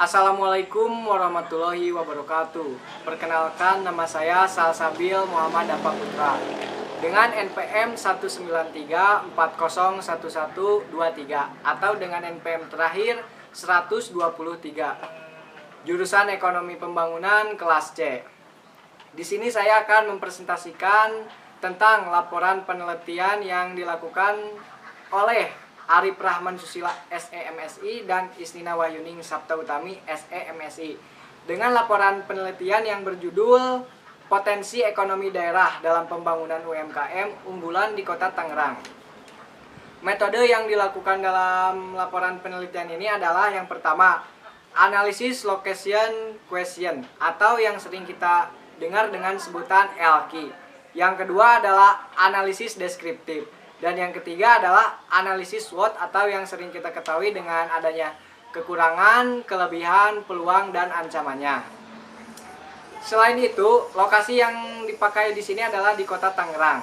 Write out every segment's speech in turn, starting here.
Assalamualaikum warahmatullahi wabarakatuh. Perkenalkan, nama saya Salsabil Muhammad Dapa Putra dengan NPM 193401123 atau dengan NPM terakhir 123. Jurusan Ekonomi Pembangunan kelas C. Di sini saya akan mempresentasikan tentang laporan penelitian yang dilakukan oleh Arif Rahman Susila SEMSI dan Isnina Wahyuning Sabta Utami SEMSI dengan laporan penelitian yang berjudul Potensi Ekonomi Daerah dalam Pembangunan UMKM Unggulan di Kota Tangerang. Metode yang dilakukan dalam laporan penelitian ini adalah yang pertama, analisis location question atau yang sering kita dengar dengan sebutan LQ. Yang kedua adalah analisis deskriptif. Dan yang ketiga adalah analisis SWOT atau yang sering kita ketahui dengan adanya kekurangan, kelebihan, peluang, dan ancamannya. Selain itu, lokasi yang dipakai di sini adalah di Kota Tangerang.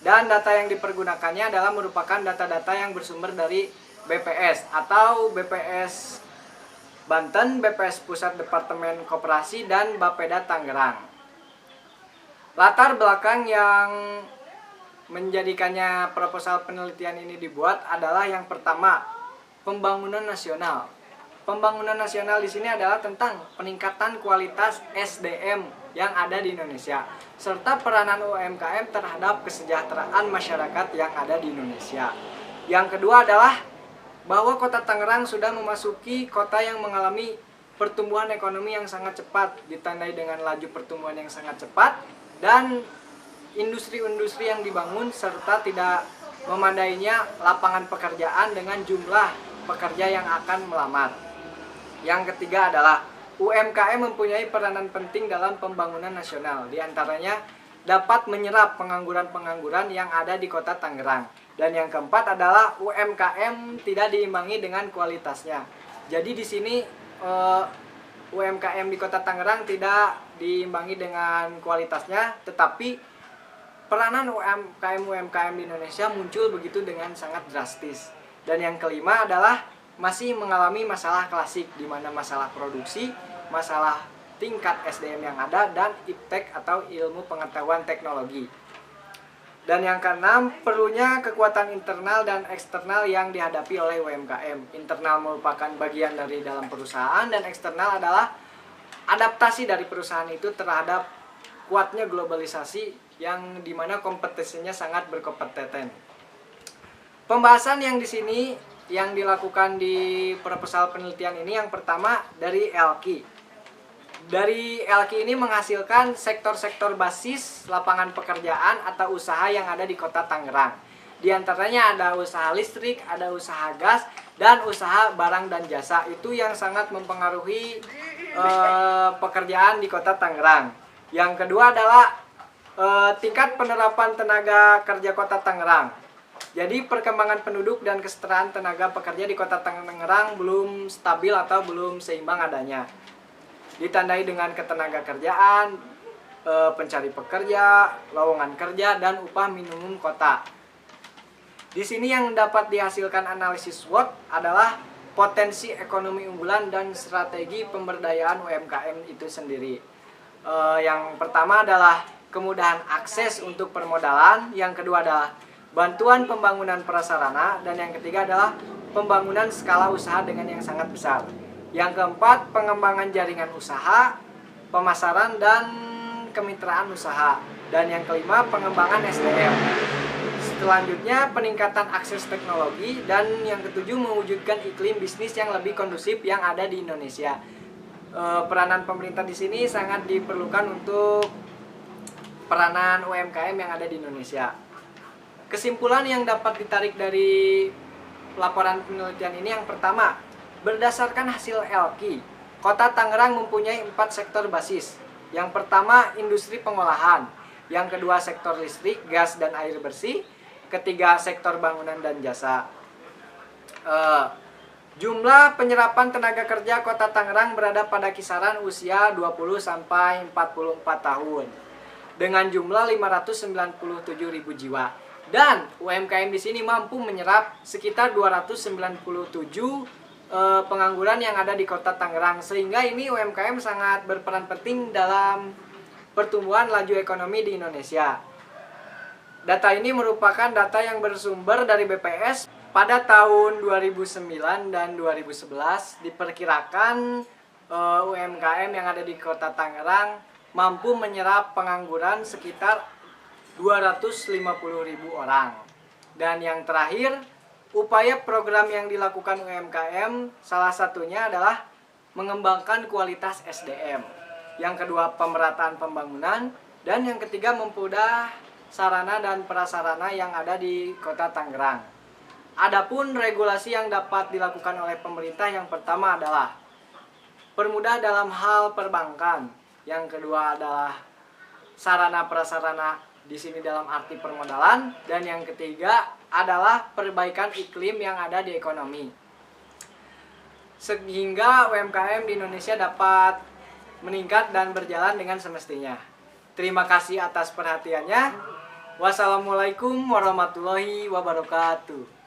Dan data yang dipergunakannya adalah merupakan data-data yang bersumber dari BPS atau BPS Banten, BPS Pusat Departemen Koperasi, dan Bapeda Tangerang. Latar belakang yang menjadikannya proposal penelitian ini dibuat adalah yang pertama, pembangunan nasional. Pembangunan nasional di sini adalah tentang peningkatan kualitas SDM yang ada di Indonesia serta peranan UMKM terhadap kesejahteraan masyarakat yang ada di Indonesia. Yang kedua adalah bahwa Kota Tangerang sudah memasuki kota yang mengalami pertumbuhan ekonomi yang sangat cepat, ditandai dengan laju pertumbuhan yang sangat cepat dan industri-industri yang dibangun serta tidak memadainya lapangan pekerjaan dengan jumlah pekerja yang akan melamar. Yang ketiga adalah UMKM mempunyai peranan penting dalam pembangunan nasional. Di antaranya dapat menyerap pengangguran-pengangguran yang ada di Kota Tangerang. Dan yang keempat adalah UMKM tidak diimbangi dengan kualitasnya. Jadi di sini UMKM di Kota Tangerang tidak diimbangi dengan kualitasnya, tetapi peranan UMKM di Indonesia muncul begitu dengan sangat drastis. Dan yang kelima adalah masih mengalami masalah klasik, di mana masalah produksi, masalah tingkat SDM yang ada, dan iptek atau ilmu pengetahuan teknologi. Dan yang keenam, perlunya kekuatan internal dan eksternal yang dihadapi oleh UMKM. Internal merupakan bagian dari dalam perusahaan, dan eksternal adalah adaptasi dari perusahaan itu terhadap kuatnya globalisasi yang dimana kompetisinya sangat berkompeten. Pembahasan yang di sini yang dilakukan di proposal penelitian ini yang pertama dari LQ. Dari LQ ini menghasilkan sektor-sektor basis lapangan pekerjaan atau usaha yang ada di Kota Tangerang. Di antaranya ada usaha listrik, ada usaha gas, dan usaha barang dan jasa. Itu yang sangat mempengaruhi pekerjaan di Kota Tangerang. Yang kedua adalah tingkat penerapan tenaga kerja Kota Tangerang. Jadi perkembangan penduduk dan kesetaraan tenaga pekerja di Kota Tangerang belum stabil atau belum seimbang adanya. Ditandai dengan ketenaga kerjaan, pencari pekerja, lowongan kerja, dan upah minimum kota. Di sini yang dapat dihasilkan analisis SWOT adalah potensi ekonomi unggulan dan strategi pemberdayaan UMKM itu sendiri. Yang pertama adalah kemudahan akses untuk permodalan, yang kedua adalah bantuan pembangunan prasarana, dan yang ketiga adalah pembangunan skala usaha dengan yang sangat besar. Yang keempat, pengembangan jaringan usaha, pemasaran, dan kemitraan usaha. Dan yang kelima, pengembangan SDM. Selanjutnya, peningkatan akses teknologi, dan yang ketujuh, mewujudkan iklim bisnis yang lebih kondusif yang ada di Indonesia. Peranan pemerintah di sini sangat diperlukan untuk peranan UMKM yang ada di Indonesia. Kesimpulan yang dapat ditarik dari laporan penelitian ini yang pertama, berdasarkan hasil LQ, Kota Tangerang mempunyai 4 sektor basis. Yang pertama, industri pengolahan. Yang kedua, sektor listrik, gas, dan air bersih. Ketiga, sektor bangunan dan jasa. Jumlah penyerapan tenaga kerja Kota Tangerang berada pada kisaran usia 20 sampai 44 tahun dengan jumlah 597.000 jiwa. Dan UMKM di sini mampu menyerap sekitar 297 pengangguran yang ada di Kota Tangerang, sehingga ini UMKM sangat berperan penting dalam pertumbuhan laju ekonomi di Indonesia. Data ini merupakan data yang bersumber dari BPS. Pada tahun 2009 dan 2011 diperkirakan UMKM yang ada di Kota Tangerang mampu menyerap pengangguran sekitar 250.000 orang. Dan yang terakhir, upaya program yang dilakukan UMKM salah satunya adalah mengembangkan kualitas SDM. Yang kedua, pemerataan pembangunan. Dan yang ketiga, mempermudah sarana dan prasarana yang ada di Kota Tangerang. Adapun regulasi yang dapat dilakukan oleh pemerintah, yang pertama adalah permudah dalam hal perbankan. Yang kedua adalah sarana prasarana di sini dalam arti permodalan, dan yang ketiga adalah perbaikan iklim yang ada di ekonomi, sehingga UMKM di Indonesia dapat meningkat dan berjalan dengan semestinya. Terima kasih atas perhatiannya. Wassalamualaikum warahmatullahi wabarakatuh.